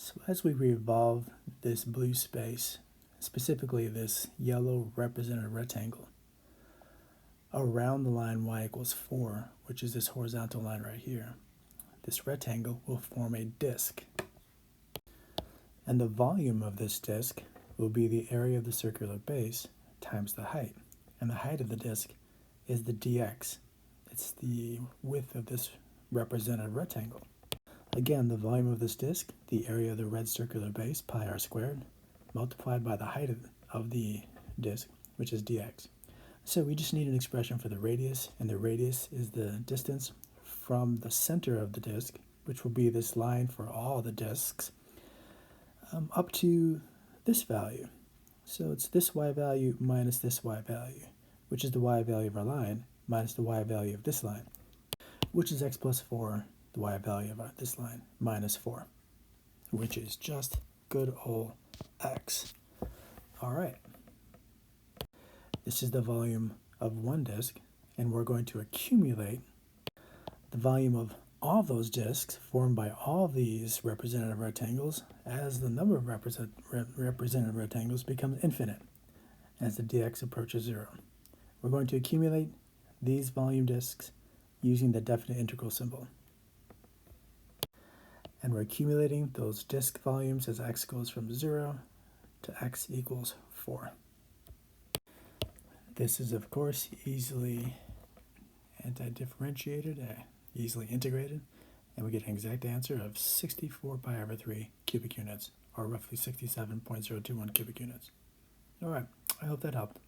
So as we revolve this blue space, specifically this yellow represented rectangle, around the line y equals 4, which is this horizontal line right here, this rectangle will form a disk. And the volume of this disk will be the area of the circular base times the height. And the height of the disk is the dx. It's the width of this represented rectangle. Again, the volume of this disk, the area of the red circular base, pi r squared, multiplied by the height of the disk, which is dx. So we just need an expression for the radius, and the radius is the distance from the center of the disk, which will be this line for all the disks, up to this value. So it's this y value minus this y value, which is the y value of our line, minus the y value of this line, which is x plus 4, the y value of this line, minus 4, which is just good old x. All right. This is the volume of one disk, and we're going to accumulate the volume of all those disks formed by all these representative rectangles as the number of representative rectangles becomes infinite as the dx approaches 0. We're going to accumulate these volume disks using the definite integral symbol. And we're accumulating those disk volumes as x goes from 0 to x equals 4. This is, of course, easily anti-differentiated, easily integrated, and we get an exact answer of 64 pi over 3 cubic units, or roughly 67.021 cubic units. All right, I hope that helped.